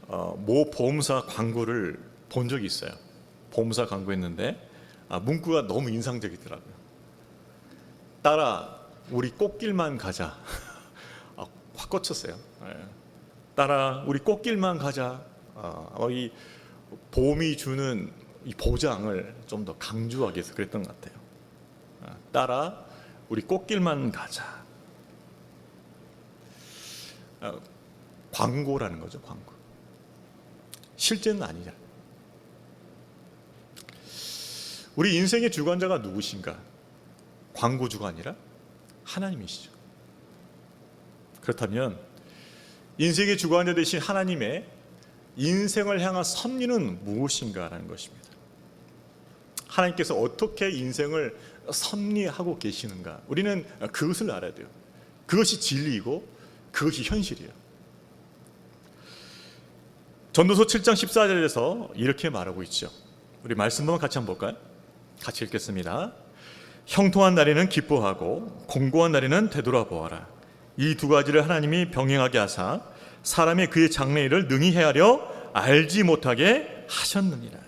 모 보험사 광고를 본 적이 있어요. 보험사 광고였는데 문구가 너무 인상적이더라고요. 따라 우리 꽃길만 가자. 확 꽂혔어요. 따라 우리 꽃길만 가자. 이 보험이 주는 이 보장을 좀 더 강조하기 위해서 그랬던 것 같아요. 따라 우리 꽃길만 가자. 광고라는 거죠, 광고. 실제는 아니냐. 우리 인생의 주관자가 누구신가? 광고주가 아니라 하나님이시죠. 그렇다면 인생의 주관자 되신 하나님의 인생을 향한 섭리는 무엇인가라는 것입니다. 하나님께서 어떻게 인생을 섭리하고 계시는가? 우리는 그것을 알아야 돼요. 그것이 진리이고 그것이 현실이에요. 전도서 7장 14절에서 이렇게 말하고 있죠. 우리 말씀 한번 같이 한번 볼까요? 같이 읽겠습니다. 형통한 날에는 기뻐하고 공고한 날에는 되돌아보아라. 이 두 가지를 하나님이 병행하게 하사 사람이 그의 장래일을 능히 헤아려 알지 못하게 하셨느니라.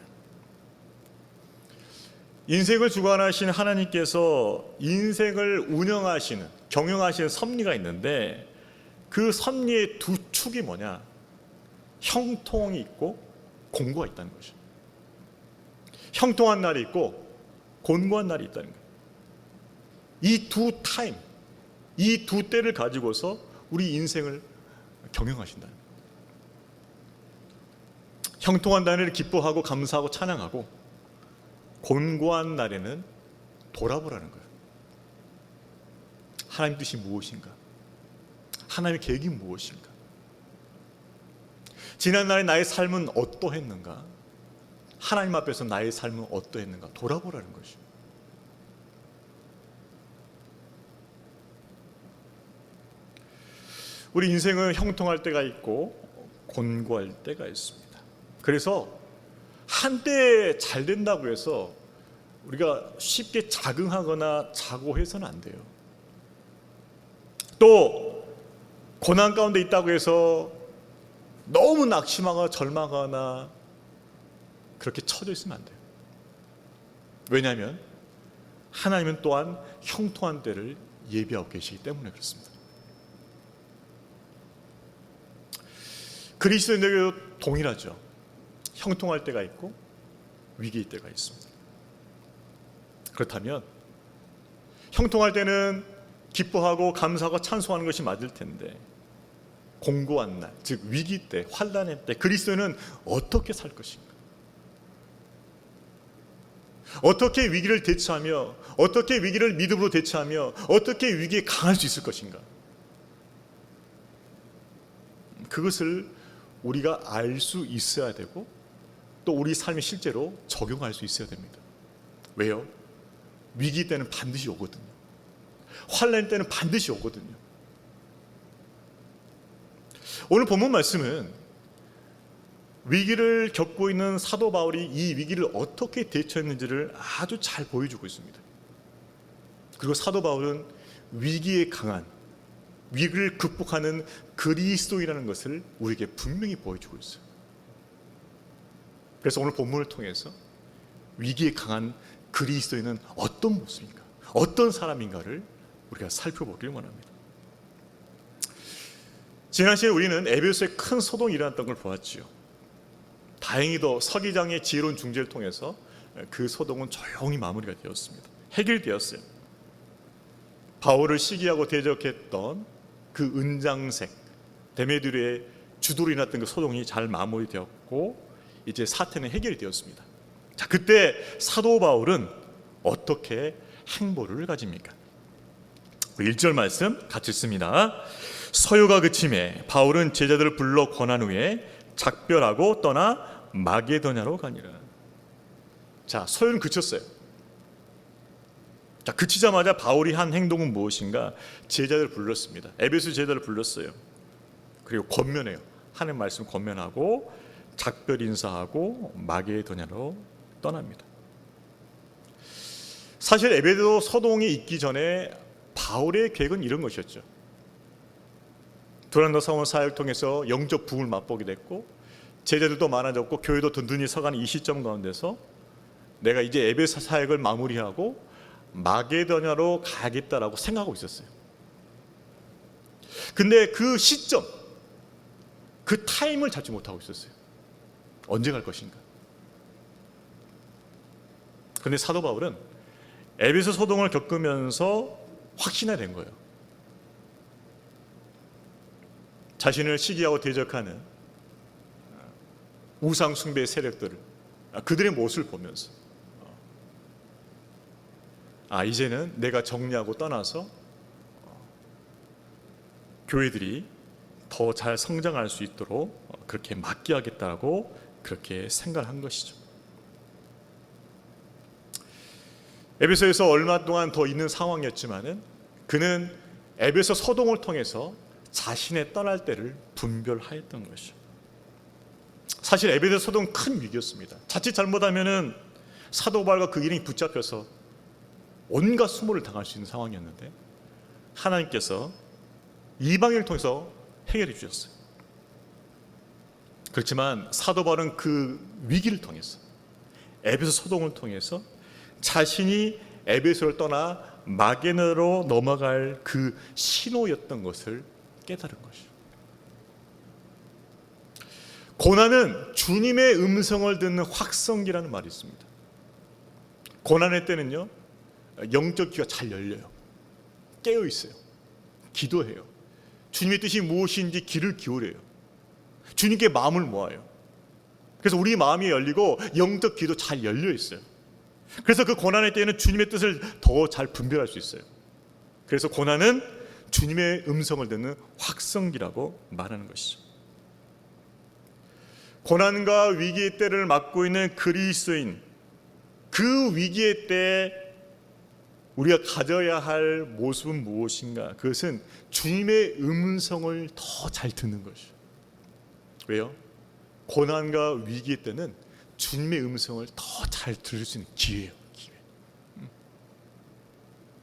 인생을 주관하신 하나님께서 인생을 운영하시는, 경영하시는 섭리가 있는데 그 섭리의 두 축이 뭐냐? 형통이 있고 공고가 있다는 거죠. 형통한 날이 있고 곤고한 날이 있다는 거예요. 이 두 타임, 이 두 때를 가지고서 우리 인생을 경영하신다. 형통한 날에는 기뻐하고 감사하고 찬양하고 곤고한 날에는 돌아보라는 거예요. 하나님 뜻이 무엇인가? 하나님의 계획이 무엇인가? 지난날의 나의 삶은 어떠했는가? 하나님 앞에서 나의 삶은 어떠했는가? 돌아보라는 것이죠. 우리 인생은 형통할 때가 있고 곤고할 때가 있습니다. 그래서 한때 잘 된다고 해서 우리가 쉽게 자긍하거나 자고해서는 안 돼요. 또 고난 가운데 있다고 해서 너무 낙심하거나 절망하거나 그렇게 처져 있으면 안 돼요. 왜냐하면 하나님은 또한 형통한 때를 예비하고 계시기 때문에 그렇습니다. 그리스도인들도 동일하죠. 형통할 때가 있고 위기일 때가 있습니다. 그렇다면 형통할 때는 기뻐하고 감사하고 찬송하는 것이 맞을 텐데 공고한 날, 즉 위기 때, 환난의 때 그리스도인은 어떻게 살 것인가? 어떻게 위기를 대처하며 어떻게 위기를 믿음으로 대처하며 어떻게 위기에 강할 수 있을 것인가? 그것을 우리가 알 수 있어야 되고 또 우리 삶에 실제로 적용할 수 있어야 됩니다. 왜요? 위기 때는 반드시 오거든요. 환난 때는 반드시 오거든요. 오늘 본문 말씀은 위기를 겪고 있는 사도 바울이 이 위기를 어떻게 대처했는지를 아주 잘 보여주고 있습니다. 그리고 사도 바울은 위기에 강한, 위기를 극복하는 그리스도인이라는 것을 우리에게 분명히 보여주고 있어요. 그래서 오늘 본문을 통해서 위기에 강한 그리스도인은 어떤 모습인가, 어떤 사람인가를 우리가 살펴보길 원합니다. 지난 시간에 우리는 에베소에 큰 소동이 일어났던 걸 보았지요. 다행히도 서기장의 지혜로운 중재를 통해서 그 소동은 조용히 마무리가 되었습니다. 해결되었어요. 바울을 시기하고 대적했던 그 은장색 데메드리의 주도로 일어났던 그 소동이 잘 마무리되었고 이제 사태는 해결되었습니다. 자, 그때 사도 바울은 어떻게 행보를 가집니까? 1절 말씀 같이 읽습니다. 서유가 그침에 바울은 제자들을 불러 권한 후에 작별하고 떠나 마게도냐로 가니라. 자, 서유는 그쳤어요. 자, 그치자마자 바울이 한 행동은 무엇인가? 제자들을 불렀습니다. 에베소 제자들을 불렀어요. 그리고 권면해요. 하는 말씀 권면하고 작별 인사하고 마게도냐로 떠납니다. 사실 에베소 소동이 있기 전에 바울의 계획은 이런 것이었죠. 두란노 사원 사역을 통해서 영적 부흥을 맛보게 됐고 제자들도 많아졌고 교회도 든든히 서가는 이 시점 가운데서 내가 이제 에베소 사역을 마무리하고 마게도냐로 가야겠다라고 생각하고 있었어요. 근데 그 시점, 그 타임을 잡지 못하고 있었어요. 언제 갈 것인가. 그런데 사도 바울은 에베소 소동을 겪으면서 확신이 된 거예요. 자신을 시기하고 대적하는 우상 숭배 세력들을, 그들의 모습을 보면서 이제는 내가 정리하고 떠나서 교회들이 더 잘 성장할 수 있도록 그렇게 맡겨야겠다고 그렇게 생각한 것이죠. 에베소에서 얼마 동안 더 있는 상황이었지만은 그는 에베소 소동을 통해서 자신의 떠날 때를 분별하였던 것이죠. 사실 에베소 소동은 큰 위기였습니다. 자칫 잘못하면은 사도 바울과 그 일행이 붙잡혀서 온갖 수모를 당할 수 있는 상황이었는데 하나님께서 이방인을 통해서 해결해 주셨어요. 그렇지만 사도 바울은 그 위기를 통해서, 에베소 소동을 통해서 자신이 에베소를 떠나 마게도냐로 넘어갈 그 신호였던 것을 깨달은 것이죠. 고난은 주님의 음성을 듣는 확성기라는 말이 있습니다. 고난의 때는요, 영적 귀가 잘 열려요. 깨어 있어요. 기도해요. 주님의 뜻이 무엇인지 귀를 기울여요. 주님께 마음을 모아요. 그래서 우리 마음이 열리고 영적 귀도 잘 열려 있어요. 그래서 그 고난의 때에는 주님의 뜻을 더 잘 분별할 수 있어요. 그래서 고난은 주님의 음성을 듣는 확성기라고 말하는 것이죠. 고난과 위기의 때를 맞고 있는 그리스도인, 그 위기의 때 우리가 가져야 할 모습은 무엇인가? 그것은 주님의 음성을 더 잘 듣는 것이죠. 왜요? 고난과 위기의 때는 주님의 음성을 더 잘 들을 수 있는 기회예요. 기회.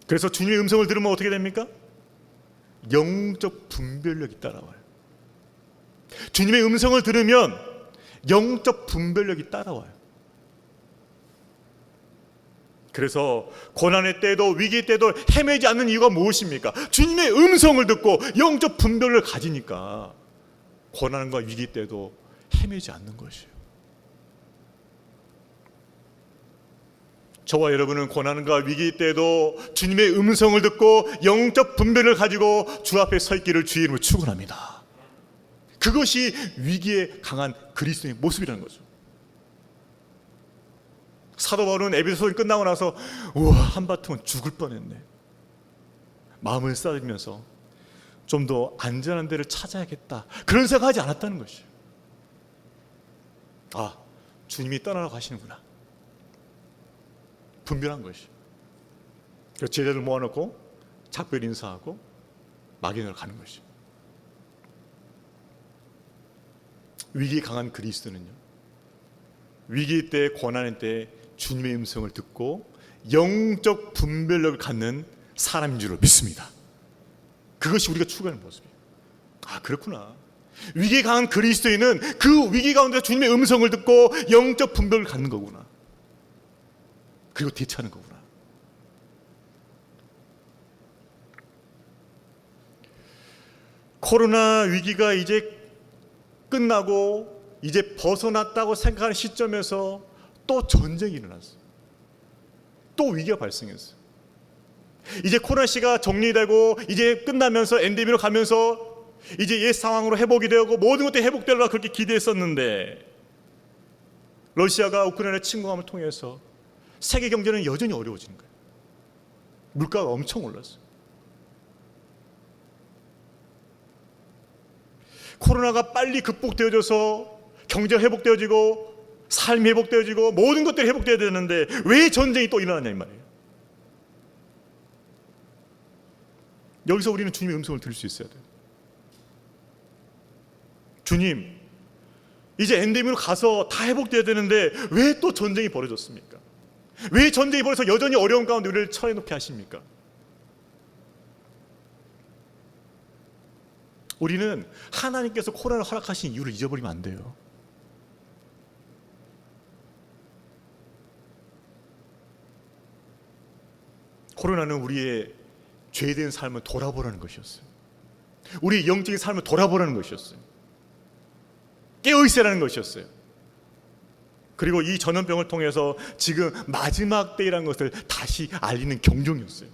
그래서 주님의 음성을 들으면 어떻게 됩니까? 영적 분별력이 따라와요. 주님의 음성을 들으면 영적 분별력이 따라와요. 그래서 고난의 때도 위기 때도 헤매지 않는 이유가 무엇입니까? 주님의 음성을 듣고 영적 분별을 가지니까 고난과 위기 때도 헤매지 않는 것이에요. 저와 여러분은 고난과 위기 때도 주님의 음성을 듣고 영적 분별을 가지고 주 앞에 서 있기를 주의 이름으로 축원합니다. 그것이 위기에 강한 그리스도의 모습이라는 거죠. 사도 바울은 에베소서가 끝나고 나서 우와, 한바탕은 죽을 뻔했네. 마음을 쓰다듬으면서 좀 더 안전한 데를 찾아야겠다, 그런 생각하지 않았다는 것이에요. 주님이 떠나러 가시는구나, 분별한 것이에요. 그래서 제자들 모아놓고 작별 인사하고 마게도냐로 가는 것이에요. 위기에 강한 그리스도는요, 위기 때, 고난의 때 주님의 음성을 듣고 영적 분별력을 갖는 사람인 줄 믿습니다. 그것이 우리가 추구하는 모습이에요. 그렇구나. 위기에 강한 그리스도인은 그 위기 가운데 주님의 음성을 듣고 영적 분별을 갖는 거구나. 그리고 대처하는 거구나. 코로나 위기가 이제 끝나고 이제 벗어났다고 생각하는 시점에서 또 전쟁이 일어났어요. 또 위기가 발생했어요. 이제 코로나 정리되고 이제 끝나면서 엔데미로 가면서 이제 옛 상황으로 회복이 되고 모든 것들이 회복되리라 그렇게 기대했었는데 러시아가 우크라이나 침공함을 통해서 세계 경제는 여전히 어려워지는 거예요. 물가가 엄청 올랐어요. 코로나가 빨리 극복되어져서 경제가 회복되어지고 삶이 회복되어지고 모든 것들이 회복되어야 되는데 왜 전쟁이 또 일어나냐 이 말이에요. 여기서 우리는 주님의 음성을 들을 수 있어야 돼요. 주님, 이제 엔데미로 가서 다 회복되어야 되는데 왜 또 전쟁이 벌어졌습니까? 왜 전쟁이 벌어서 여전히 어려운 가운데 우리를 처해놓게 하십니까? 우리는 하나님께서 코로나를 허락하신 이유를 잊어버리면 안 돼요. 코로나는 우리의 죄된 삶을 돌아보라는 것이었어요. 우리의 영적인 삶을 돌아보라는 것이었어요. 깨어있으라는 것이었어요. 그리고 이 전염병을 통해서 지금 마지막 때라는 것을 다시 알리는 경종이었어요.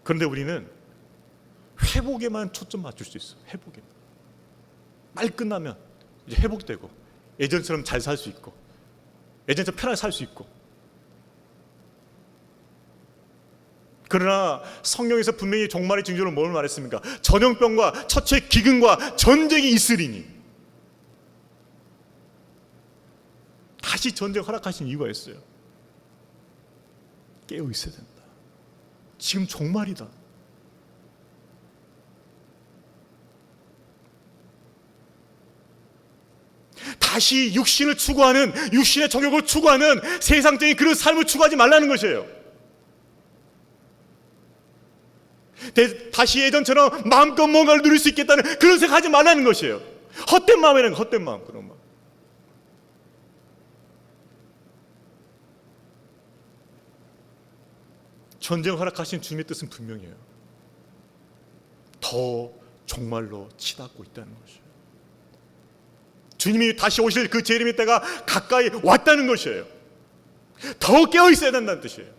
그런데 우리는 회복에만 초점 맞출 수 있어요. 회복에. 말 끝나면 이제 회복되고 예전처럼 잘 살 수 있고 예전처럼 편하게 살 수 있고. 그러나 성경에서 분명히 종말의 징조로 뭘 말했습니까? 전염병과 처처의 기근과 전쟁이 있으리니. 다시 전쟁 허락하신 이유가 있어요. 깨어 있어야 된다. 지금 종말이다. 다시 육신을 추구하는, 육신의 정욕을 추구하는 세상적인 그런 삶을 추구하지 말라는 것이에요. 다시 예전처럼 마음껏 뭔가를 누릴 수 있겠다는 그런 생각하지 말라는 것이에요. 헛된 마음이라는 거, 헛된 마음, 그런 마음. 전쟁 허락하신 주님의 뜻은 분명해요. 더 종말로 치닫고 있다는 것이에요. 주님이 다시 오실 그 재림의 때가 가까이 왔다는 것이에요. 더 깨어 있어야 된다는 뜻이에요.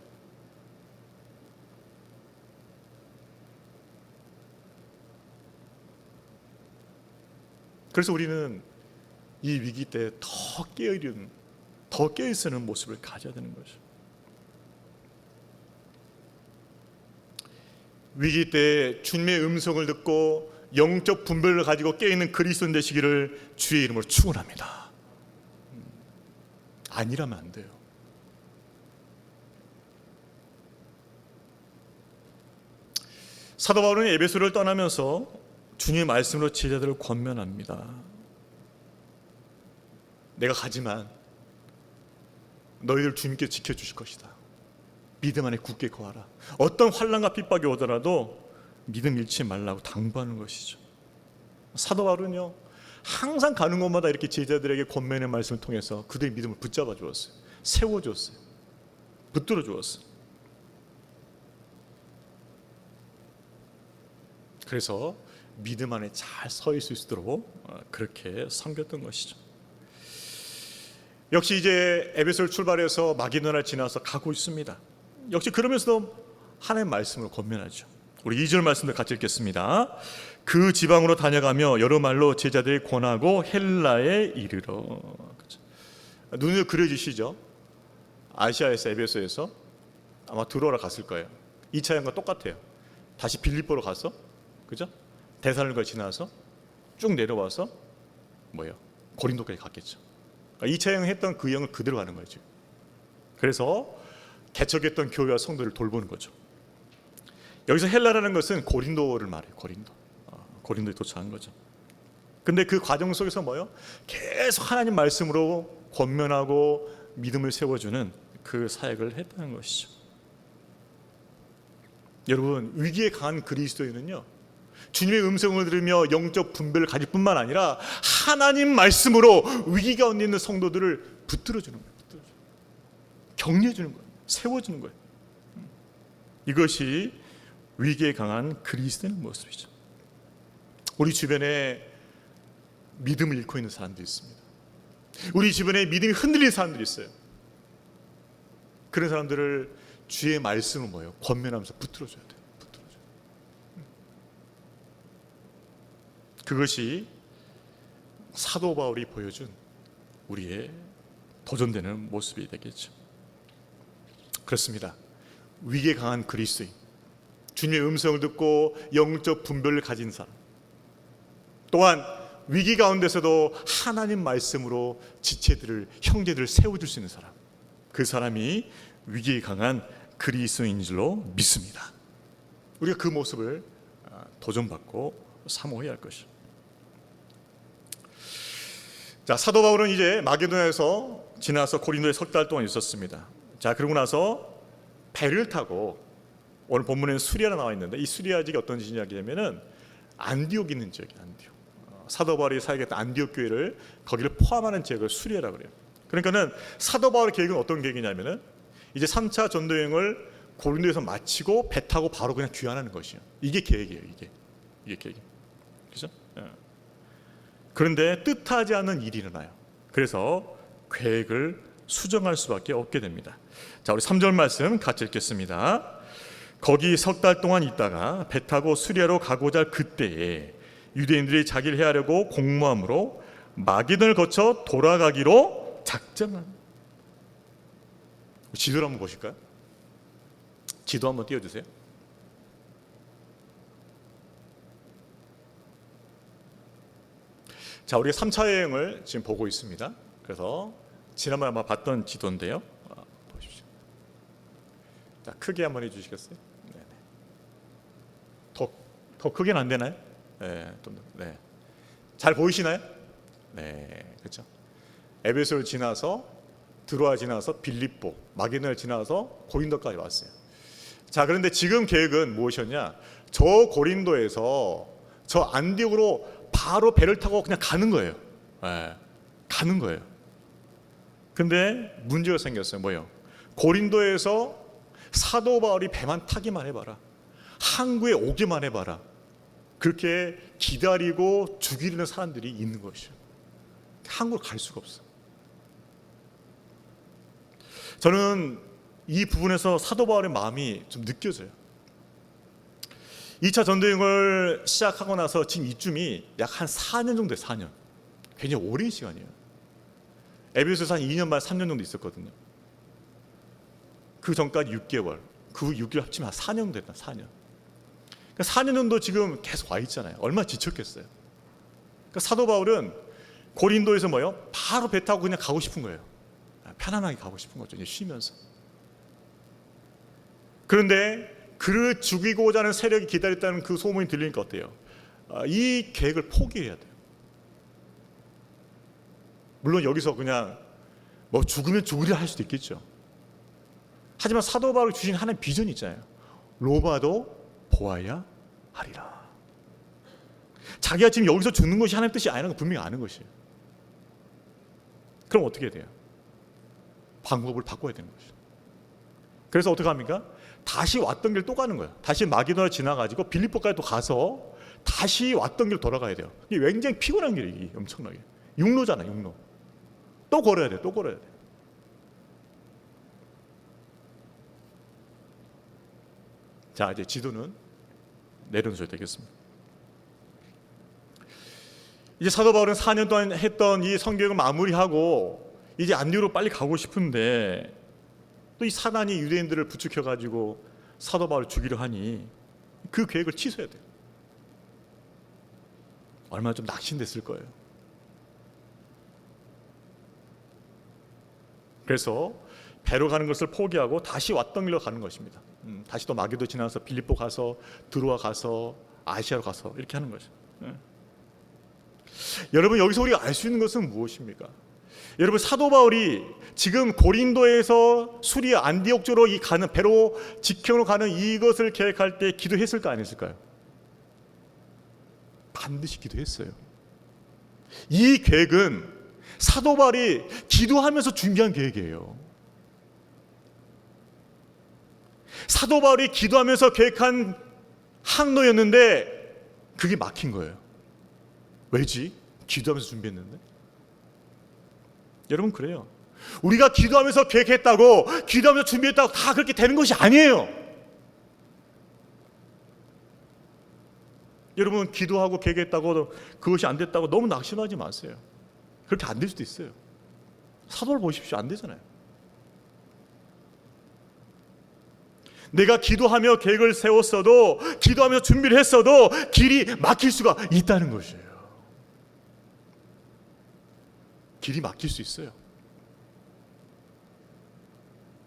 그래서 우리는 이 위기 때 더 깨어있는 모습을 가져야 되는 것이죠. 위기 때 주님의 음성을 듣고 영적 분별을 가지고 깨어있는 그리스도인 되시기를 주의 이름으로 축원합니다. 아니라면 안 돼요. 사도 바울은 에베소를 떠나면서 주님의 말씀으로 제자들을 권면합니다. 내가 가지만 너희들 주님께 지켜주실 것이다. 믿음 안에 굳게 거하라. 어떤 환난과 핍박이 오더라도 믿음 잃지 말라고 당부하는 것이죠. 사도 바울은요, 항상 가는 곳마다 이렇게 제자들에게 권면의 말씀을 통해서 그들의 믿음을 붙잡아 주었어요. 세워 주었어요. 붙들어 주었어요. 그래서 믿음 안에 잘 서 있을 수 있도록 그렇게 섬겼던 것이죠. 역시 이제 에베소를 출발해서 마게도나를 지나서 가고 있습니다. 역시 그러면서도 하나님의 말씀으로 권면하죠. 우리 2절 말씀을 같이 읽겠습니다. 그 지방으로 다녀가며 여러 말로 제자들이 권하고 헬라에 이르러. 눈에 그려지시죠? 아시아에서 에베소에서 아마 들어오러 갔을 거예요. 2차 여행과 똑같아요. 다시 빌립보로 가서, 그죠? 데살로니가 지나서 쭉 내려와서 고린도까지 갔겠죠. 2차 여행 했던 그 여행을 그대로 가는 거죠. 그래서 개척했던 교회와 성도를 돌보는 거죠. 여기서 헬라라는 것은 고린도를 말해요. 고린도에 도착한 거죠. 근데 그 과정 속에서 계속 하나님 말씀으로 권면하고 믿음을 세워주는 그 사역을 했다는 것이죠. 여러분, 위기에 강한 그리스도인은요, 주님의 음성을 들으며 영적 분별을 가질 뿐만 아니라 하나님 말씀으로 위기 가운데 있는 성도들을 붙들어주는 거예요. 격려해주는 거예요. 세워주는 거예요. 이것이 위기에 강한 그리스도의 모습이죠. 우리 주변에 믿음을 잃고 있는 사람들이 있습니다. 우리 주변에 믿음이 흔들리는 사람들이 있어요. 그런 사람들을 주의 말씀으로 권면하면서 붙들어줘야 돼요. 그것이 사도 바울이 보여준 우리의 도전되는 모습이 되겠죠. 그렇습니다. 위기에 강한 그리스도인, 주님의 음성을 듣고 영적 분별을 가진 사람, 또한 위기 가운데서도 하나님 말씀으로 지체들을, 형제들을 세워줄 수 있는 사람, 그 사람이 위기에 강한 그리스도인 줄로 믿습니다. 우리가 그 모습을 도전받고 사모해야 할 것이죠. 자, 사도 바울은 이제 마게도냐에서 지나서 고린도에 석 달 동안 있었습니다. 자, 그러고 나서 배를 타고, 오늘 본문에는 수리아라 나와 있는데 이 수리아 지역이 어떤 지역이냐면은 안디옥 있는 지역이에요. 안디옥. 사도 바울이 사역했던 안디옥 교회를 거기를 포함하는 지역을 수리하라 그래요. 그러니까는 사도 바울의 계획은 어떤 계획이냐면은 이제 3차 전도 여행을 고린도에서 마치고 배 타고 바로 그냥 귀환하는 것이에요. 이게 계획이에요. 이게 계획. 그렇죠? 그런데 뜻하지 않은 일이 일어나요. 그래서 계획을 수정할 수밖에 없게 됩니다. 자, 우리 3절 말씀 같이 읽겠습니다. 거기 석 달 동안 있다가 배 타고 수리아로 가고자 할 그때에 유대인들이 자기를 해하려고 공모함으로 마게돈을 거쳐 돌아가기로 작정한. 지도를 한번 보실까요? 지도 한번 띄워주세요. 자, 우리가 3차 여행을 지금 보고 있습니다. 그래서 지난번에 아마 봤던 지도인데요. 보십시오. 자, 크게 한번 해주시겠어요? 네네. 더 크게는 안 되나요? 네, 네. 잘 보이시나요? 네, 그렇죠. 에베소를 지나서 드로아 지나서 빌립보, 마게도냐를 지나서 고린도까지 왔어요. 자, 그런데 지금 계획은 무엇이었냐? 저 고린도에서 저 안디옥으로 바로 배를 타고 그냥 가는 거예요. 네, 가는 거예요. 근데 문제가 생겼어요. 뭐예요? 고린도에서 사도 바울이 배만 타기만 해봐라. 항구에 오기만 해봐라. 그렇게 기다리고 죽이려는 사람들이 있는 것이죠. 항구로 갈 수가 없어. 저는 이 부분에서 사도 바울의 마음이 좀 느껴져요. 2차 전도여행을 시작하고 나서 지금 이쯤이 약 한 4년 정도 돼요. 4년. 굉장히 오랜 시간이에요. 에베소에서 한 2년 반 3년 정도 있었거든요. 그 전까지 6개월, 그 후 6개월 합치면 한 4년 정도 됐다. 4년. 그러니까 4년 정도 지금 계속 와 있잖아요. 얼마나 지쳤겠어요. 그러니까 사도 바울은 고린도에서 뭐요? 바로 배 타고 그냥 가고 싶은 거예요. 편안하게 가고 싶은 거죠. 이제 쉬면서. 그런데 그를 죽이고자 하는 세력이 기다렸다는 그 소문이 들리니까 어때요? 이 계획을 포기해야 돼요. 물론 여기서 그냥 뭐 죽으면 죽으려 할 수도 있겠죠. 하지만 사도 바울이 주신 하나의 비전이 있잖아요. 로마도 보아야 하리라. 자기가 지금 여기서 죽는 것이 하나님의 뜻이 아니라는 걸 분명히 아는 것이에요. 그럼 어떻게 해야 돼요? 방법을 바꿔야 되는 것이죠. 그래서 어떻게 합니까? 다시 왔던 길 또 가는 거예요. 다시 마게도냐를 지나가지고 빌립보까지 또 가서 다시 왔던 길 돌아가야 돼요. 이게 굉장히 피곤한 길이에요. 엄청나게. 육로잖아, 육로. 또 걸어야 돼, 또 걸어야 돼. 자, 이제 지도는 내려놓으셔야 되겠습니다. 이제 사도 바울은 4년 동안 했던 이 성경을 마무리하고 이제 안디옥으로 빨리 가고 싶은데 또 이 사단이 유대인들을 부추겨가지고 사도 바울을 죽이려 하니 그 계획을 취소해야 돼요. 얼마나 좀 낙심됐을 거예요. 그래서 배로 가는 것을 포기하고 다시 왔던 길로 가는 것입니다. 다시 또 마게도 지나서 빌립보 가서 드로아 가서 아시아로 가서 이렇게 하는 거죠. 여러분, 여기서 우리가 알 수 있는 것은 무엇입니까? 여러분, 사도 바울이 지금 고린도에서 수리아 안디옥 쪽으로 이 가는 배로 직행으로 가는 이것을 계획할 때 기도했을까 안 했을까요? 반드시 기도했어요. 이 계획은 사도 바울이 기도하면서 준비한 계획이에요. 사도 바울이 기도하면서 계획한 항로였는데 그게 막힌 거예요. 왜지? 기도하면서 준비했는데. 여러분, 그래요. 우리가 기도하면서 계획했다고, 기도하면서 준비했다고 다 그렇게 되는 것이 아니에요. 여러분, 기도하고 계획했다고 그것이 안 됐다고 너무 낙심하지 마세요. 그렇게 안 될 수도 있어요. 사도를 보십시오. 안 되잖아요. 내가 기도하며 계획을 세웠어도, 기도하며 준비를 했어도 길이 막힐 수가 있다는 것이에요. 길이 막힐 수 있어요.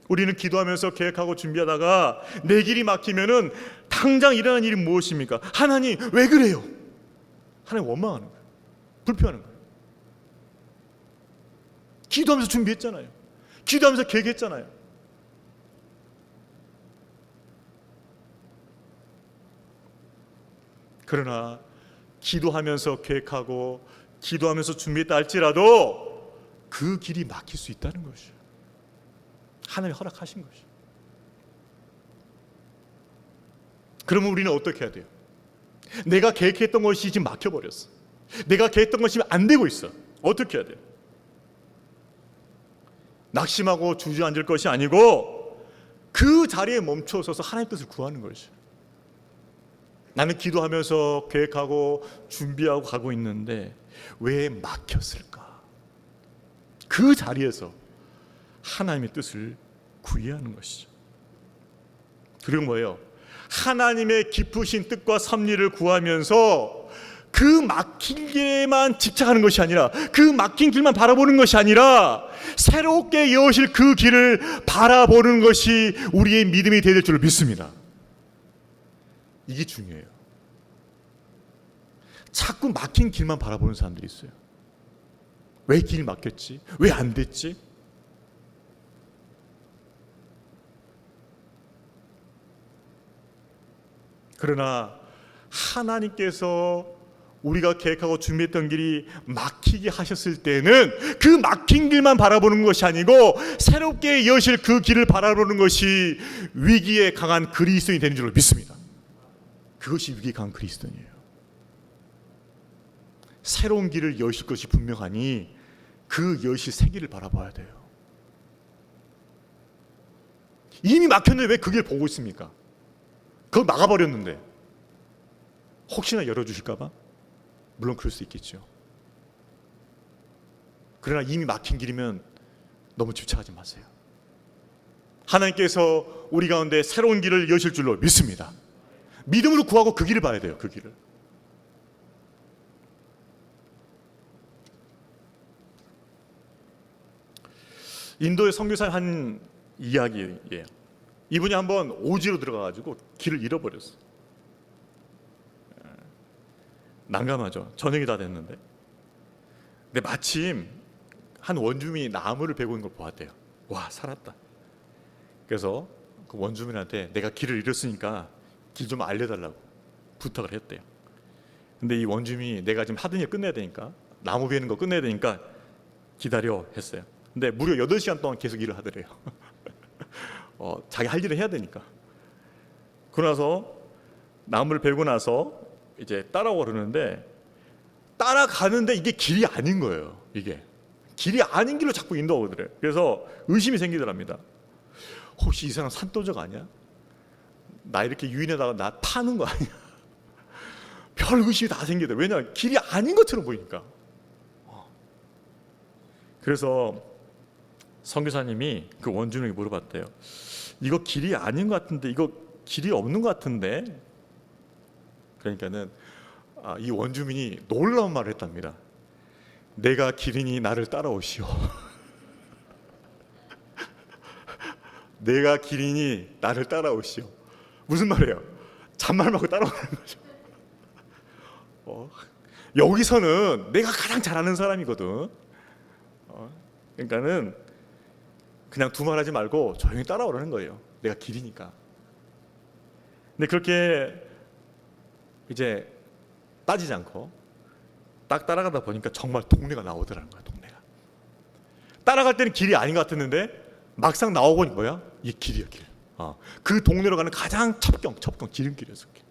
우리는 기도하면서 계획하고 준비하다가 내 길이 막히면은 당장 일어나는 일이 무엇입니까? 하나님, 왜 그래요? 하나님 원망하는 거예요. 불평하는 거예요. 기도하면서 준비했잖아요. 기도하면서 계획했잖아요. 그러나 기도하면서 계획하고 기도하면서 준비했다 할지라도 그 길이 막힐 수 있다는 것이죠. 하나님이 허락하신 것이죠. 그러면 우리는 어떻게 해야 돼요? 내가 계획했던 것이 지금 막혀버렸어. 내가 계획했던 것이 안 되고 있어. 어떻게 해야 돼요? 낙심하고 주저앉을 것이 아니고 그 자리에 멈춰서서 하나님의 뜻을 구하는 것이죠. 나는 기도하면서 계획하고 준비하고 가고 있는데 왜 막혔을까? 그 자리에서 하나님의 뜻을 구해야 하는 것이죠. 그리고 뭐예요? 하나님의 깊으신 뜻과 섭리를 구하면서 그 막힌 길에만 집착하는 것이 아니라, 그 막힌 길만 바라보는 것이 아니라 새롭게 여실 그 길을 바라보는 것이 우리의 믿음이 되야 될 줄을 믿습니다. 이게 중요해요. 자꾸 막힌 길만 바라보는 사람들이 있어요. 왜 길 막혔지? 왜 안 됐지? 그러나 하나님께서 우리가 계획하고 준비했던 길이 막히게 하셨을 때는 그 막힌 길만 바라보는 것이 아니고 새롭게 여실 그 길을 바라보는 것이 위기에 강한 그리스도인이 되는 줄로 믿습니다. 그것이 위기에 강한 그리스도인이에요. 새로운 길을 여실 것이 분명하니 그 여실 새 길을 바라봐야 돼요. 이미 막혔는데 왜 그 길 보고 있습니까? 그걸 막아버렸는데 혹시나 열어주실까 봐? 물론 그럴 수 있겠죠. 그러나 이미 막힌 길이면 너무 집착하지 마세요. 하나님께서 우리 가운데 새로운 길을 여실 줄로 믿습니다. 믿음으로 구하고 그 길을 봐야 돼요. 그 길을. 인도의 선교사의 한 이야기예요. 이분이 한번 오지로 들어가가지고 길을 잃어버렸어요. 난감하죠. 저녁이 다 됐는데. 근데 마침 한 원주민이 나무를 베고 있는 걸 보았대요. 와, 살았다. 그래서 그 원주민한테 내가 길을 잃었으니까 길 좀 알려달라고 부탁을 했대요. 근데 이 원주민이 내가 지금 하던 일 끝내야 되니까, 나무 베는 거 끝내야 되니까 기다려 했어요. 근데 무려 8시간 동안 계속 일을 하더래요. 자기 할 일을 해야 되니까. 그러고 나서 나무를 베고 나서 이제 따라오고 그러는데, 따라가는데 이게 길이 아닌 거예요. 이게 길이 아닌 길로 자꾸 인도하더래요. 그래서 의심이 생기더랍니다. 혹시 이 사람 산도적 아니야? 나 이렇게 유인에다가 나 파는 거 아니야? 별 의심이 다 생기더래요. 왜냐하면 길이 아닌 것처럼 보이니까. 그래서 선교사님이 그 원주민에게 물어봤대요. 이거 길이 아닌 것 같은데, 이거 길이 없는 것 같은데. 그러니까는 이 원주민이 놀라운 말을 했답니다. 내가 길이니 나를 따라오시오. 내가 길이니 나를 따라오시오. 무슨 말이에요? 잔말 말고 따라오는 거죠. 여기서는 내가 가장 잘하는 사람이거든. 그러니까는 그냥 두말하지 말고 조용히 따라오라는 거예요. 내가 길이니까. 근데 그렇게 이제 따지지 않고 딱 따라가다 보니까 정말 동네가 나오더라는 거야. 동네가. 따라갈 때는 길이 아닌 것 같았는데 막상 나오고 보니 뭐야? 이게 길이야, 길. 그 동네로 가는 가장 첩경 지름길이었어. 길.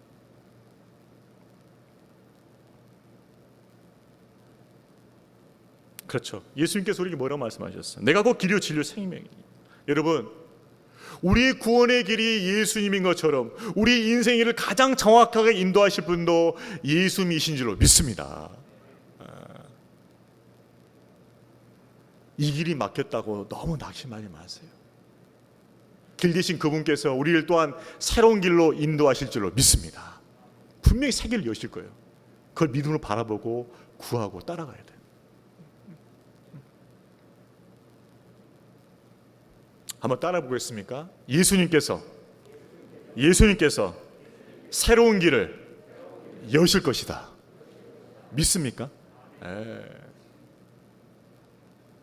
그렇죠. 예수님께서 우리에게 뭐라고 말씀하셨어요? 내가 곧 길이요 진리요 생명이니. 여러분, 우리의 구원의 길이 예수님인 것처럼 우리 인생을 가장 정확하게 인도하실 분도 예수님이신 줄로 믿습니다. 이 길이 막혔다고 너무 낙심하지 마세요. 길 대신 그분께서 우리를 또한 새로운 길로 인도하실 줄로 믿습니다. 분명히 새 길을 여실 거예요. 그걸 믿음으로 바라보고 구하고 따라가야 돼요. 한번 따라 보겠습니까? 예수님께서 새로운 길을 여실 것이다. 믿습니까?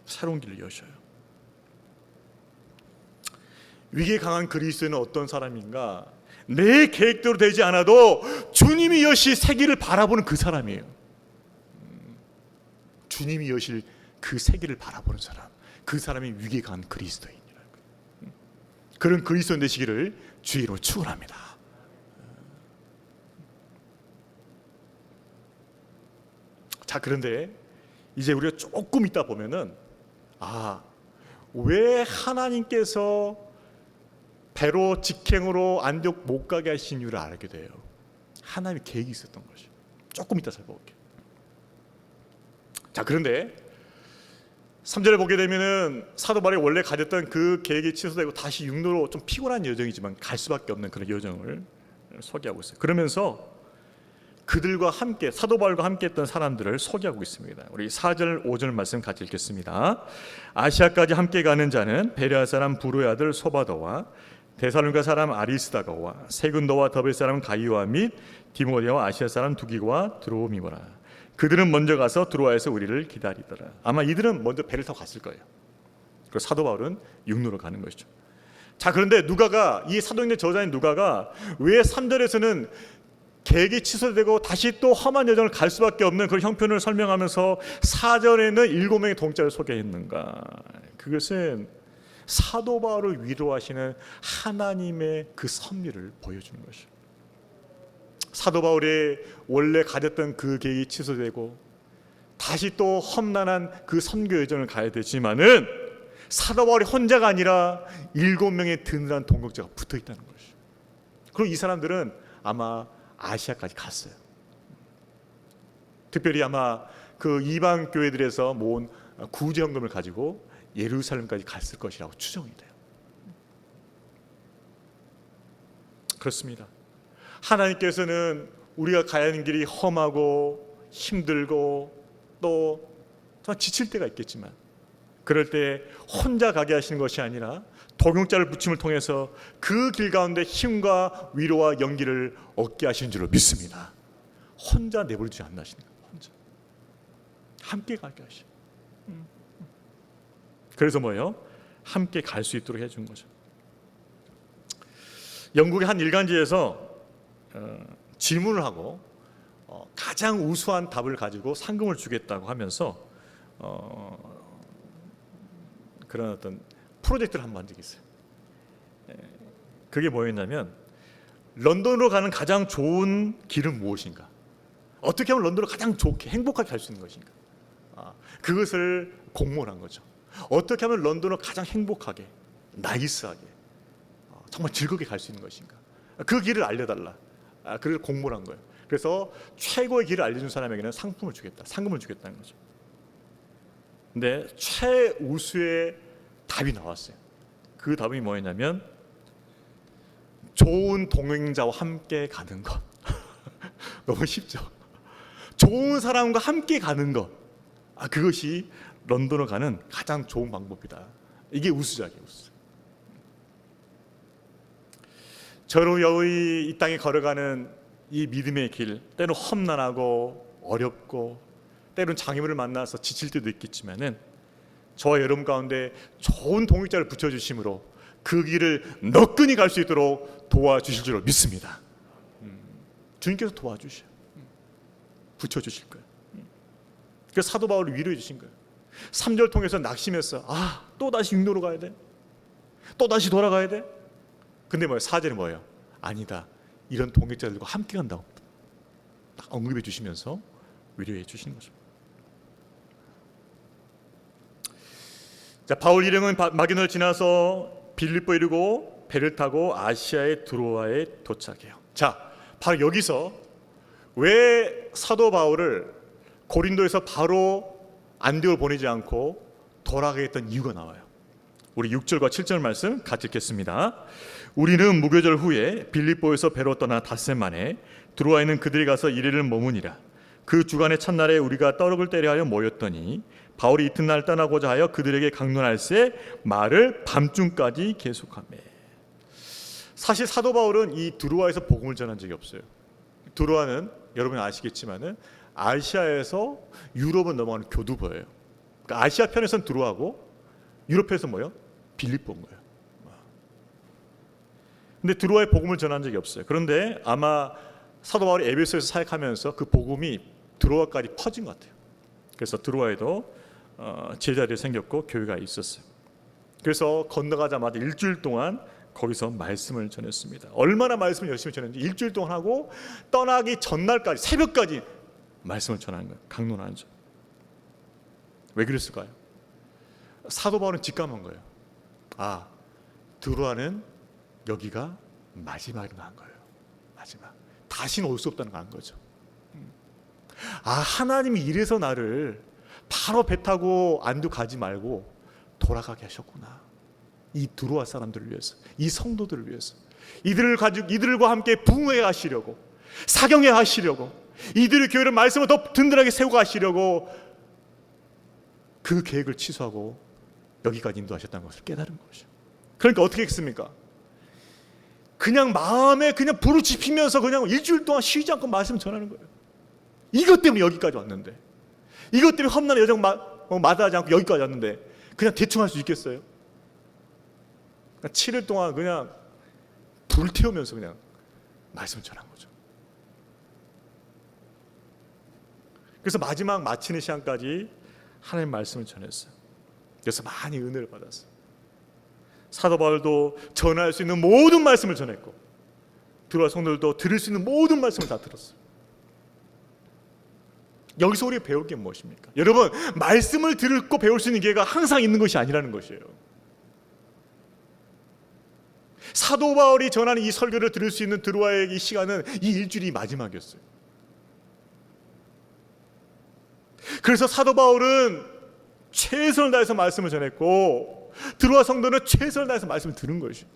새로운 길을 여셔요. 위기에 강한 그리스도인은 어떤 사람인가? 내 계획대로 되지 않아도 주님이 여실 세계를 바라보는 그 사람이에요. 주님이 여실 그 세계를 바라보는 사람, 그 사람이 위기에 강한 그리스도인이라고. 그런 그리스도인 되시기를 주의 이름으로 축원합니다. 자, 그런데 이제 우리가 조금 있다 보면은 왜 하나님께서 배로 직행으로 안디옥 못 가게 하신 이유를 알게 돼요. 하나님의 계획이 있었던 것이. 조금 이따 살펴볼게요. 자, 그런데 3절을 보게 되면은 사도 바울이 원래 가졌던 그 계획이 취소되고 다시 육로로 좀 피곤한 여정이지만 갈 수밖에 없는 그런 여정을 소개하고 있어요. 그러면서 그들과 함께, 사도 바울과 함께 했던 사람들을 소개하고 있습니다. 우리 4절 5절 말씀 같이 읽겠습니다. 아시아까지 함께 가는 자는 베레아 사람 부로의 아들 소바도와 데살로니가 사람 아리스다고와 세군도와 더베 사람 가이오와 및 디모데와 아시아 사람 두기고와 드로미오라. 그들은 먼저 가서 드로아에서 우리를 기다리더라. 아마 이들은 먼저 배를 타고 갔을 거예요. 그리고 사도 바울은 육로로 가는 것이죠. 자, 그런데 누가가, 이 사도행전 저자인 누가가 왜 3절에서는 계획이 취소되고 다시 또 험한 여정을 갈 수밖에 없는 그런 형편을 설명하면서 4절에는 7명의 동자를 소개했는가? 그것은 사도 바울을 위로하시는 하나님의 그 섭리를 보여주는 것이죠. 사도 바울이 원래 가졌던 그 계획이 취소되고 다시 또 험난한 그 선교 여정을 가야 되지만은 사도 바울이 혼자가 아니라 7명의 든든한 동역자가 붙어 있다는 것이죠. 그리고 이 사람들은 아마 아시아까지 갔어요. 특별히 아마 그 이방 교회들에서 모은 구제헌금을 가지고 예루살렘까지 갔을 것이라고 추정이 돼요. 그렇습니다. 하나님께서는 우리가 가야 하는 길이 험하고 힘들고 또 지칠 때가 있겠지만 그럴 때 혼자 가게 하시는 것이 아니라 동역자를 붙임을 통해서 그 길 가운데 힘과 위로와 용기를 얻게 하시는 줄로 믿습니다. 혼자 내버려두지 않나 하시는 거예요. 혼자 함께 가게 하시고, 그래서 뭐예요? 함께 갈 수 있도록 해준 거죠. 영국의 한 일간지에서 질문을 하고 가장 우수한 답을 가지고 상금을 주겠다고 하면서 그런 어떤 프로젝트를 한번 한 적이 있어요. 그게 뭐였냐면 런던으로 가는 가장 좋은 길은 무엇인가? 어떻게 하면 런던으로 가장 좋게 행복하게 갈 수 있는 것인가? 그것을 공모를 한 거죠. 어떻게 하면 런던으로 가장 행복하게, 나이스하게, 정말 즐겁게 갈 수 있는 것인가? 그 길을 알려달라. 그걸 공모를 한 거예요. 그래서 최고의 길을 알려준 사람에게는 상품을 주겠다, 상금을 주겠다는 거죠. 근데 최우수의 답이 나왔어요. 그 답이 뭐였냐면 좋은 동행자와 함께 가는 것. 너무 쉽죠? 좋은 사람과 함께 가는 것. 그것이 런던으로 가는 가장 좋은 방법이다. 이게 우수작이에요. 우수. 저로 여의 이 땅에 걸어가는 이 믿음의 길, 때로 험난하고 어렵고 때로는 장애물을 만나서 지칠 때도 있겠지만은 저와 여러분 가운데 좋은 동역자를 붙여주심으로 그 길을 너끈히 갈 수 있도록 도와주실 줄로 믿습니다. 주님께서 도와주셔, 붙여주실 거예요. 그래서 사도 바울을 위로해 주신 거예요. 3절 통해서 낙심했어. 또 다시 육로로 가야 돼? 또 다시 돌아가야 돼? 근데 4절이 뭐예요? 아니다, 이런 동역자들과 함께 간다고 딱 언급해 주시면서 위로해 주시는 거죠. 자, 바울 일행은 마게도냐를 지나서 빌립보 이르고 배를 타고 아시아의 드로아에 도착해요. 자, 바로 여기서 왜 사도 바울을 고린도에서 바로 안디옥을 보내지 않고 돌아가게 했던 이유가 나와요. 우리 6절과 7절 말씀 같이 읽겠습니다. 우리는 무교절 후에 빌립보에서 배로 떠나 닷새 만에 드로아에는 그들이 가서 이리를 머무니라. 그 주간의 첫날에 우리가 떡을 떼려 하여 모였더니 바울이 이튿날 떠나고자 하여 그들에게 강론할세 말을 밤중까지 계속하며. 사실 사도 바울은 이 드로아에서 복음을 전한 적이 없어요. 드로아는 여러분이 아시겠지만은 아시아에서 유럽을 넘어가는 교두보예요. 그러니까 아시아 편에서는 드로아고 유럽에서 뭐예요? 빌립보인 거예요. 근데 드로아에 복음을 전한 적이 없어요. 그런데 아마 사도 바울이 에베소에서 사역하면서 그 복음이 드로아까지 퍼진 것 같아요. 그래서 드로아에도 제자들이 생겼고 교회가 있었어요. 그래서 건너가자마자 일주일 동안 거기서 말씀을 전했습니다. 얼마나 말씀을 열심히 전했는지 일주일 동안 하고 떠나기 전날까지 새벽까지 말씀을 전하는 거예요. 강론하는 죠. 왜 그랬을까요? 사도 바울은 직감한 거예요. 아, 드로아는 여기가 마지막이라는 한 거예요. 마지막. 다시는 올 수 없다는 거 한 거죠. 아, 하나님이 이래서 나를 바로 배 타고 안두 가지 말고 돌아가게 하셨구나. 이 드로아 사람들을 위해서, 이 성도들을 위해서, 이들과 함께 부흥회 하시려고, 사경회 하시려고, 이들의 교회를 말씀을 더 든든하게 세우고 하시려고 그 계획을 취소하고 여기까지 인도하셨다는 것을 깨달은 것이죠. 그러니까 어떻게 했습니까? 그냥 마음에 그냥 불을 지피면서 그냥 일주일 동안 쉬지 않고 말씀을 전하는 거예요. 이것 때문에 여기까지 왔는데, 이것 때문에 험난한 여정 마다하지 않고 여기까지 왔는데 그냥 대충 할 수 있겠어요? 7일 동안 그냥 불 태우면서 그냥 말씀을 전한 거죠. 그래서 마지막 마치는 시간까지 하나님 말씀을 전했어요. 그래서 많이 은혜를 받았어요. 사도 바울도 전할 수 있는 모든 말씀을 전했고 드로아 성도들도 들을 수 있는 모든 말씀을 다 들었어요. 여기서 우리가 배울 게 무엇입니까? 여러분, 말씀을 듣고 배울 수 있는 기회가 항상 있는 것이 아니라는 것이에요. 사도 바울이 전하는 이 설교를 들을 수 있는 드로아의 이 시간은 이 일주일이 마지막이었어요. 그래서 사도 바울은 최선을 다해서 말씀을 전했고 드로아 성도는 최선을 다해서 말씀을 들은 것이죠.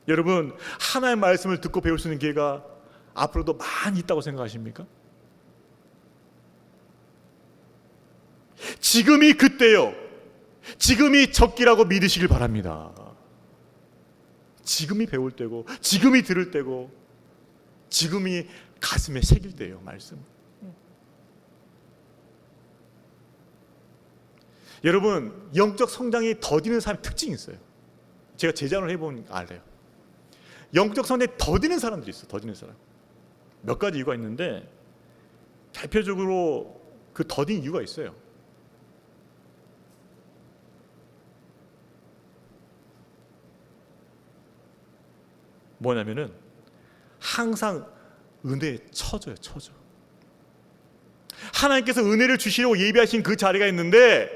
여러분, 하나의 말씀을 듣고 배울 수 있는 기회가 앞으로도 많이 있다고 생각하십니까? 지금이 그때요. 지금이 적기라고 믿으시길 바랍니다. 지금이 배울 때고, 지금이 들을 때고, 지금이 가슴에 새길 때예요. 말씀. 여러분, 영적 성장이 더디는 사람의 특징이 있어요. 제가 제자를 해보니까 알아요. 영적 성장이 더디는 사람들이 있어요. 더디는 사람. 몇 가지 이유가 있는데 대표적으로 그 더딘 이유가 있어요. 뭐냐면은 항상 은혜에 처져요. 처져. 하나님께서 은혜를 주시려고 예비하신 그 자리가 있는데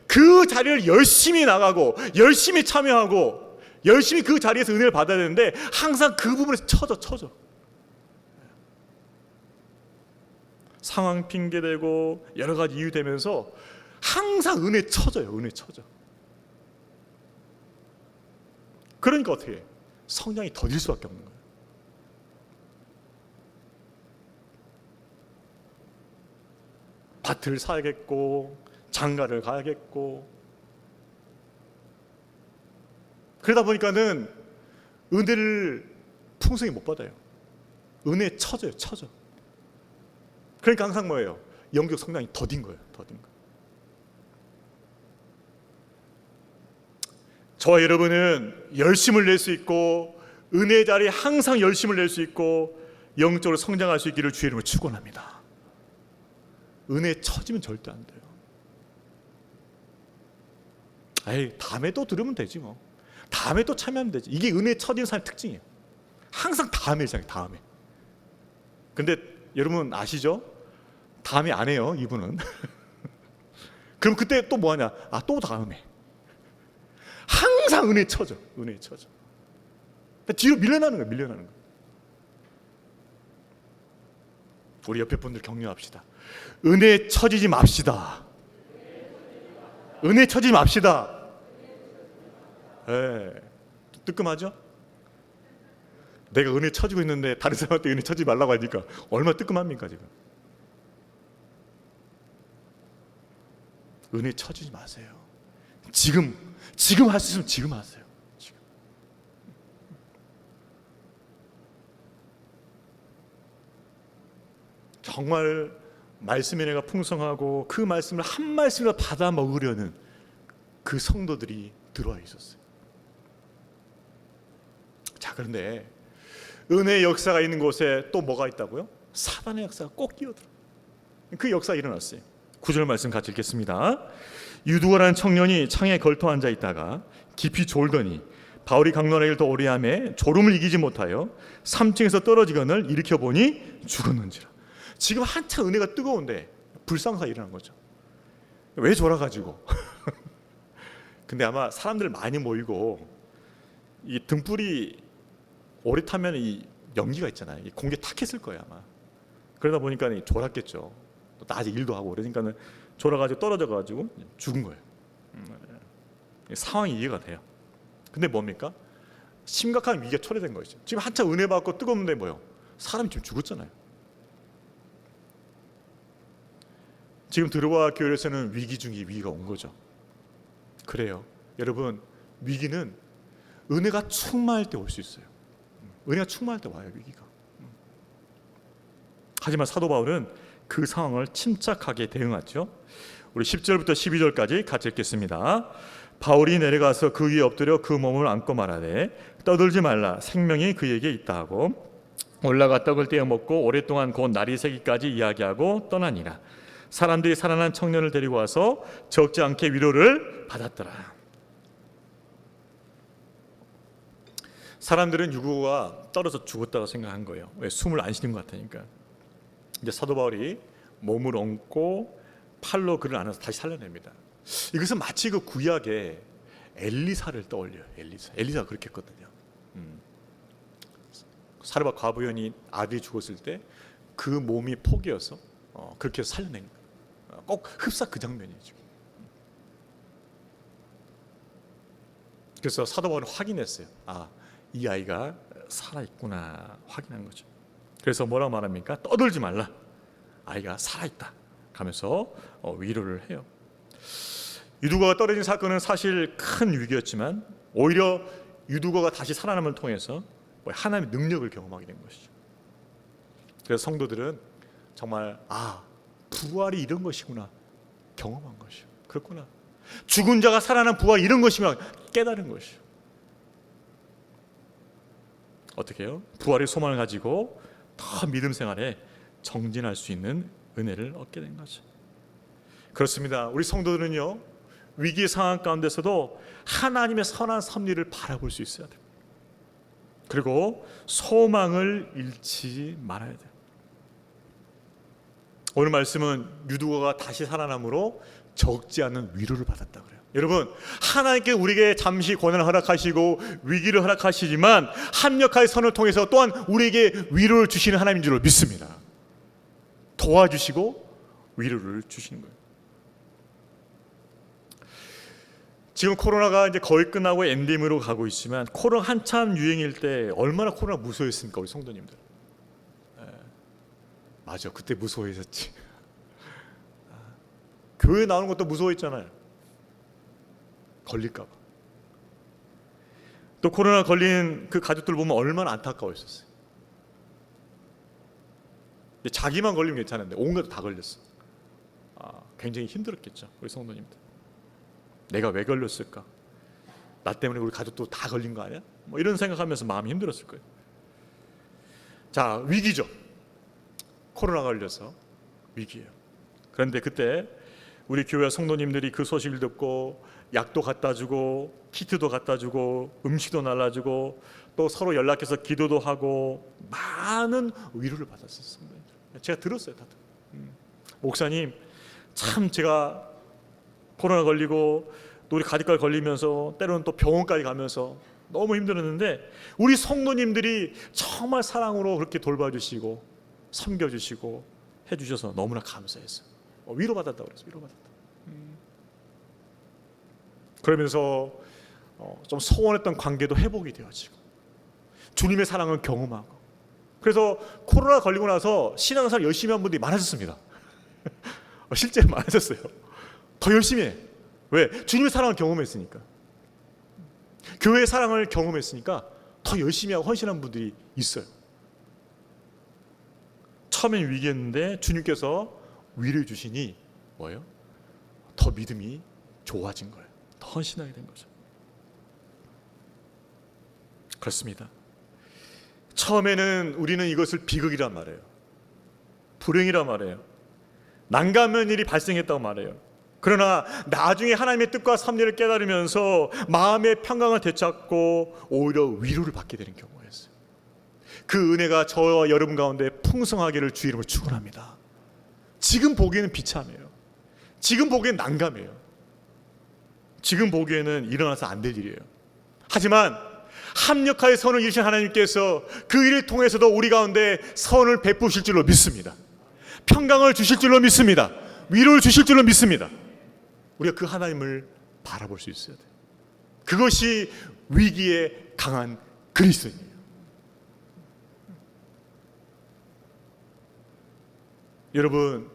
그 자리를 열심히 나가고 열심히 참여하고 열심히 그 자리에서 은혜를 받아야 되는데 항상 그 부분에서 처져. 상황 핑계대고 여러 가지 이유 되면서 항상 은혜 처져요. 은혜 처져. 그러니까 어떻게 해? 성장이 더딜 수밖에 없는 거예요. 밭을 사야겠고 장가를 가야겠고 그러다 보니까는 은혜를 풍성히 못 받아요. 은혜에 처져. 그러니까 항상 뭐예요? 영적 성장이 더딘 거예요. 더딘 거. 저와 여러분은 열심을 낼 수 있고 은혜의 자리에 항상 열심을 낼 수 있고 영적으로 성장할 수 있기를 주의 이름으로 축원합니다. 은혜에 처지면 절대 안 돼요. 에이, 다음에 또 들으면 되지 뭐. 다음에 또 참여하면 되지. 이게 은혜에 처지는 사람의 특징이에요. 항상 다음에 시작해. 다음에. 근데 여러분 아시죠? 다음에 안 해요. 이분은. 그럼 그때 또 뭐하냐? 아, 또 다음에. 항상 은혜에 처져. 은혜에 처져. 뒤로 밀려나는 거예요. 우리 옆에 분들 격려합시다. 은혜에 처지지 맙시다. 은혜에 처지지 맙시다. 예. 뜨끔하죠? 내가 은혜에 처지고 있는데 다른 사람한테 은혜에 처지지 말라고 하니까 얼마나 뜨끔합니까 지금. 은혜에 처지지 마세요. 지금 할 수 있으면 지금 하세요. 지금. 정말 말씀의 은혜가 풍성하고 그 말씀을 한 말씀이라도 받아 먹으려는 그 성도들이 들어와 있었어요. 자, 그런데 은혜의 역사가 있는 곳에 또 뭐가 있다고요? 사단의 역사가 꼭 끼어들어. 그 역사가 일어났어요. 9절 말씀 같이 읽겠습니다. 유두가라는 청년이 창에 걸터 앉아 있다가 깊이 졸더니 바울이 강론하기를 더 오래 하매 졸음을 이기지 못하여 3층에서 떨어지거늘 일으켜 보니 죽었는지라. 지금 한참 은혜가 뜨거운데 불상사가 일어난 거죠. 왜 졸아가지고? 근데 아마 사람들 많이 모이고 이 등불이 오래 타면 이 연기가 있잖아요. 이 공기 탁 했을 거예요 아마. 그러다 보니까 졸았겠죠. 또 낮에 일도 하고 그러니까는 졸아가지고 떨어져가지고 죽은 거예요. 상황이 이해가 돼요. 근데 뭡니까? 심각한 위기가 초래된 것이죠. 지금 한참 은혜 받고 뜨거운데 뭐요? 사람이 지금 죽었잖아요. 지금 들어와 교회에서는 위기 중에 위기가 온 거죠. 그래요. 여러분, 위기는 은혜가 충만할 때 올 수 있어요. 은혜가 충만할 때 와요, 위기가. 하지만 사도 바울은 그 상황을 침착하게 대응하죠. 우리 10절부터 12절까지 같이 읽겠습니다. 바울이 내려가서 그 위에 엎드려 그 몸을 안고 말하되 떠들지 말라, 생명이 그에게 있다 하고 올라가 떡을 떼어 먹고 오랫동안 곧 날이 새기까지 이야기하고 떠나니라. 사람들이 살아난 청년을 데리고 와서 적지 않게 위로를 받았더라. 사람들은 유고가 떨어져 죽었다고 생각한 거예요. 왜? 숨을 안 쉬는 것 같으니까. 이제 사도 바울이 몸을 얹고 팔로 그를 안아서 다시 살려냅니다. 이것은 마치 그 구약의 엘리사를 떠올려요. 엘리사가 그렇게 했거든요. 사르밧 과부연이 아들이 죽었을 때 그 몸이 포기여서 그렇게 해서 살려낸 거예요. 꼭 흡사 그 장면이죠. 그래서 사도 바울은 확인했어요. 아, 이 아이가 살아있구나 확인한 거죠. 그래서 뭐라고 말합니까? 떠들지 말라, 아이가 살아있다 하면서 위로를 해요. 유두거가 떨어진 사건은 사실 큰 위기였지만 오히려 유두거가 다시 살아남을 통해서 하나님의 능력을 경험하게 된 것이죠. 그래서 성도들은 정말 부활이 이런 것이구나 경험한 것이요. 그렇구나. 죽은 자가 살아난 부활 이런 것이구나 깨달은 것이요. 어떻게 해요? 부활의 소망을 가지고 더 믿음 생활에 정진할 수 있는 은혜를 얻게 된 거죠. 그렇습니다. 우리 성도들은요, 위기 상황 가운데서도 하나님의 선한 섭리를 바라볼 수 있어야 돼요. 그리고 소망을 잃지 말아야 돼요. 오늘 말씀은 유두거가 다시 살아남으로 적지 않은 위로를 받았다 그래요. 여러분, 하나님께 우리에게 잠시 고난을 허락하시고 위기를 허락하시지만 합력하의 선을 통해서 또한 우리에게 위로를 주시는 하나님인 줄 믿습니다. 도와주시고 위로를 주시는 거예요. 지금 코로나가 이제 거의 끝나고 엔딩으로 가고 있지만 코로나 한참 유행일 때 얼마나 코로나 무서워했습니까, 우리 성도님들? 맞아, 그때 무서워했었지. 교회 나오는 것도 무서워했잖아요. 걸릴까 봐. 또 코로나 걸린 그 가족들 보면 얼마나 안타까워했었어요. 자기만 걸리면 괜찮은데 온갖 다 걸렸어. 굉장히 힘들었겠죠, 우리 성도님들. 내가 왜 걸렸을까? 나 때문에 우리 가족도 다 걸린 거 아니야? 뭐 이런 생각하면서 마음이 힘들었을 거예요. 자, 위기죠. 코로나가 걸려서 위기예요. 그런데 그때 우리 교회 성도님들이 그 소식을 듣고 약도 갖다 주고 키트도 갖다 주고 음식도 날라주고 또 서로 연락해서 기도도 하고 많은 위로를 받았었어요. 제가 들었어요. 다들. 목사님, 참 제가 코로나 걸리고 또 우리 가족까지 걸리면서 때로는 또 병원까지 가면서 너무 힘들었는데 우리 성도님들이 정말 사랑으로 그렇게 돌봐주시고 섬겨주시고 해주셔서 너무나 감사했어요. 위로받았다고 그랬어요. 위로받았다. 그러면서 좀 소원했던 관계도 회복이 되어지고 주님의 사랑을 경험하고, 그래서 코로나 걸리고 나서 신앙생활 열심히 한 분들이 많아졌습니다. 실제로 많아졌어요. 더 열심히 해. 왜? 주님의 사랑을 경험했으니까. 교회의 사랑을 경험했으니까 더 열심히 하고 헌신한 분들이 있어요. 처음엔 위기였는데 주님께서 위로해 주시니 뭐예요? 더 믿음이 좋아진 거예요. 더 헌신하게 된 거죠. 그렇습니다. 처음에는 우리는 이것을 비극이란 말이에요. 불행이란 말이에요. 난감한 일이 발생했다고 말해요. 그러나 나중에 하나님의 뜻과 섭리를 깨달으면서 마음의 평강을 되찾고 오히려 위로를 받게 되는 경우였어요. 그 은혜가 저와 여러분 가운데 풍성하기를 주 이름으로 축원합니다. 지금 보기에는 비참해요. 지금 보기에는 난감해요. 지금 보기에는 일어나서 안 될 일이에요. 하지만 합력하여 선을 이루신 하나님께서 그 일을 통해서도 우리 가운데 선을 베푸실 줄로 믿습니다. 평강을 주실 줄로 믿습니다. 위로를 주실 줄로 믿습니다. 우리가 그 하나님을 바라볼 수 있어야 돼요. 그것이 위기에 강한 그리스도인이에요. 여러분,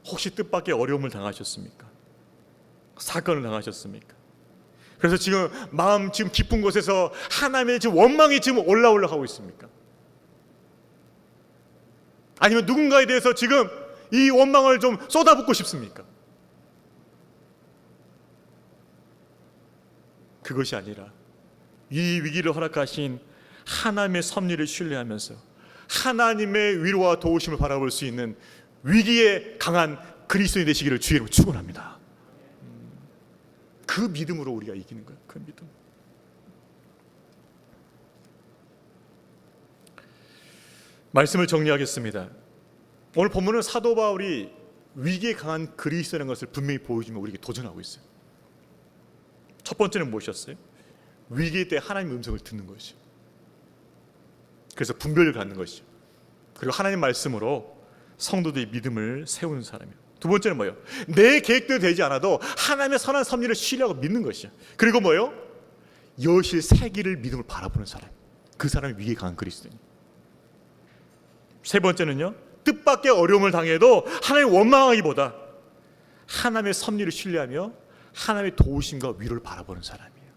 혹시 뜻밖의 어려움을 당하셨습니까? 사건을 당하셨습니까? 그래서 지금 마음 지금 깊은 곳에서 하나님의 지금 원망이 지금 올라오려고 하고 있습니까? 아니면 누군가에 대해서 지금 이 원망을 좀 쏟아붓고 싶습니까? 그것이 아니라 이 위기를 허락하신 하나님의 섭리를 신뢰하면서 하나님의 위로와 도우심을 바라볼 수 있는 위기에 강한 그리스도인이 되시기를 주의 이름으로 축원합니다. 그 믿음으로 우리가 이기는 거예요. 그 믿음. 말씀을 정리하겠습니다. 오늘 본문은 사도 바울이 위기에 강한 그리스도라는 것을 분명히 보여주며 우리에게 도전하고 있어요. 첫 번째는 무엇이었어요? 위기 때 하나님의 음성을 듣는 것이죠. 그래서 분별을 갖는 것이죠. 그리고 하나님 말씀으로 성도들의 믿음을 세우는 사람이에요. 두 번째는 뭐예요? 내 계획대로 되지 않아도 하나님의 선한 섭리를 신뢰하고 믿는 것이죠. 그리고 뭐예요? 여실 세기를 믿음을 바라보는 사람. 그 사람이 위기에 강한 그리스도인. 세 번째는요, 뜻밖의 어려움을 당해도 하나님 원망하기보다 하나님의 섭리를 신뢰하며 하나님의 도우심과 위로를 바라보는 사람이에요.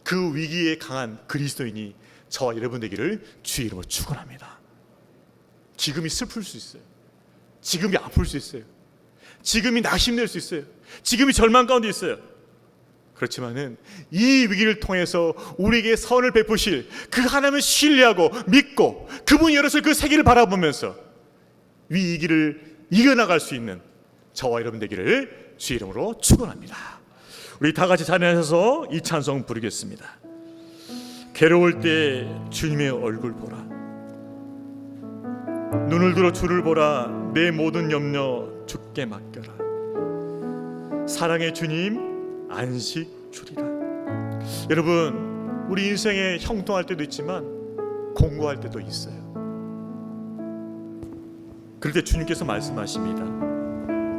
그 위기에 강한 그리스도인이 저와 여러분 되기를 주의 이름으로 축원합니다. 지금이 슬플 수 있어요. 지금이 아플 수 있어요. 지금이 낙심될 수 있어요. 지금이 절망 가운데 있어요. 그렇지만은 이 위기를 통해서 우리에게 선을 베푸실 그 하나님을 신뢰하고 믿고 그분이 열어줄 그 세계를 바라보면서 위기를 이겨나갈 수 있는 저와 여러분 되기를 주의 이름으로 축원합니다. 우리 다 같이 찬양하셔서 이 찬송 부르겠습니다. 괴로울 때 주님의 얼굴 보라. 눈을 들어 주를 보라. 내 모든 염려 주께 맡겨라. 사랑의 주님 안식 주리라. 여러분, 우리 인생에 형통할 때도 있지만 공고할 때도 있어요. 그럴 때 주님께서 말씀하십니다.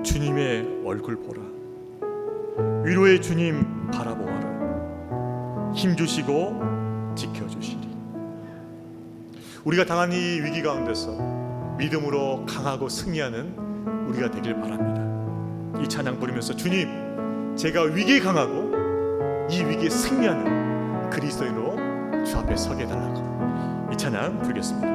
주님의 얼굴 보라. 위로의 주님 바라보아라. 힘주시고 지켜주시리. 우리가 당한 이 위기 가운데서 믿음으로 강하고 승리하는 우리가 되길 바랍니다. 이 찬양 부르면서 주님, 제가 위기에 강하고 이 위기에 승리하는 그리스도인으로 주 앞에 서게 해달라고 이 찬양 부르겠습니다.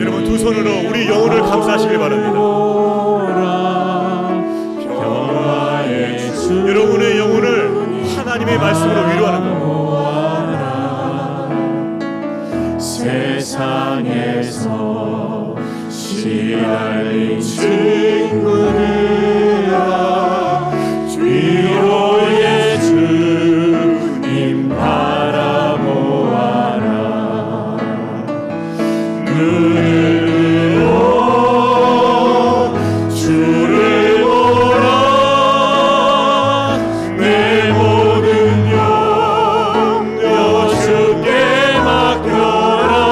여러분 두 손으로 우리 영혼을 감싸시길 바랍니다. 여러분의 영혼을 하나님의 말씀으로 위로하는 것. 세상에서 시달린 친구들아 위로의 주님 바라보아라. 눈을 들어 주를 보라. 내 모든 염려 주께 맡겨라.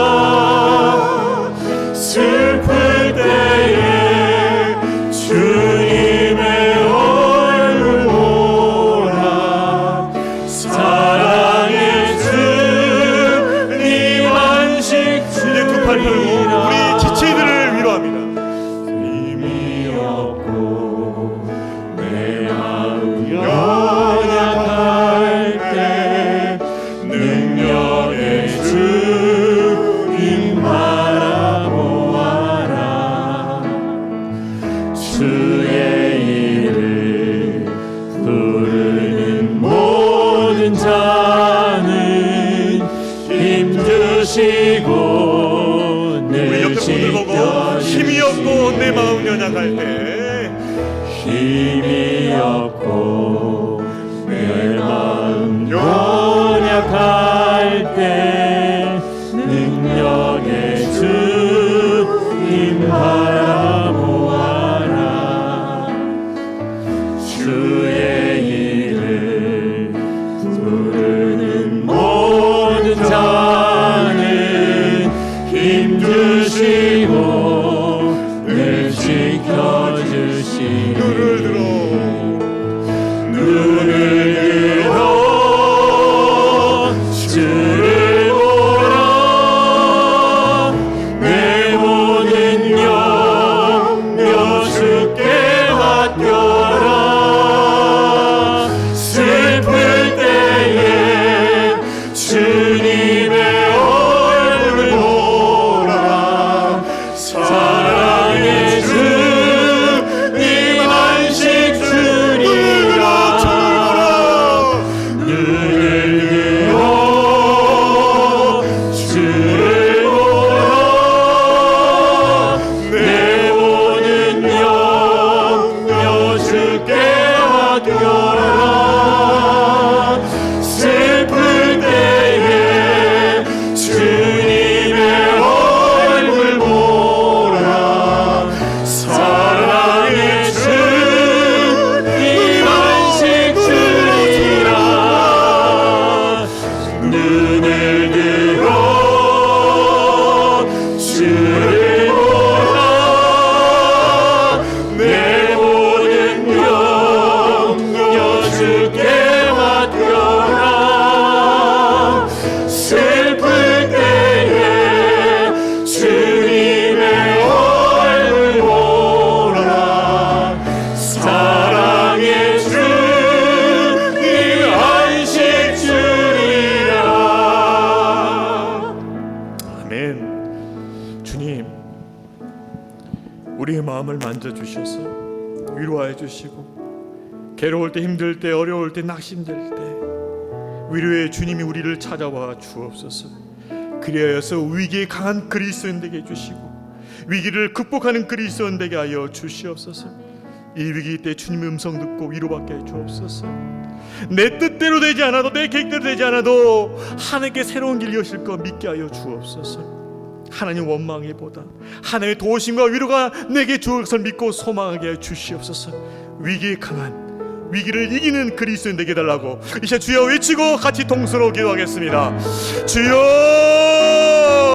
없고 내 마음 연약할 때 힘이 없고 내 마음 연약할 때 능력의 주님 바라보아라. 주의 이름 부르는 모든 자는 힘주시고 늘 지켜주시니 눈을 들어 주를 보라. 내 모든 염려 주께 맡겨라. 슬플 때에 주님의 얼굴 보라. 사랑의 주님 안식 주리라. 눈을 들어 주를 보라. 내 모든 염려 주께 맡겨라. 슬플 때에 주님의 얼굴 보라. 사랑의 주님 안식 주리라. 눈을 들어 주를 보라. 내 모든 염려 주께 맡겨라. 슬플 때에 주님의 얼굴 보라. 사랑의 주님 안식 주리라. 아멘. 주님, 우리의 마음을 만져주셔서 위로하여 주시고, 괴로울 때, 힘들 때, 어려울 때, 낙심될 때 위로의 주님이 우리를 찾아와 주옵소서. 그리하여서 위기에 강한 그리스도인 되게 해주시고, 위기를 극복하는 그리스도인 되게 하여 주시옵소서. 이 위기 때 주님의 음성 듣고 위로받게 해 주옵소서. 내 뜻대로 되지 않아도, 내 계획대로 되지 않아도 하나님께 새로운 길 여실 거 믿게 하여 주옵소서. 하나님 원망이보다 하나님의 도우심과 위로가 내게 주을 것을 믿고 소망하게 해 주시옵소서. 위기에 강한, 위기를 이기는 그리스도인 되게 해달라고 이제 주여 외치고 같이 동서로 기도하겠습니다. 주여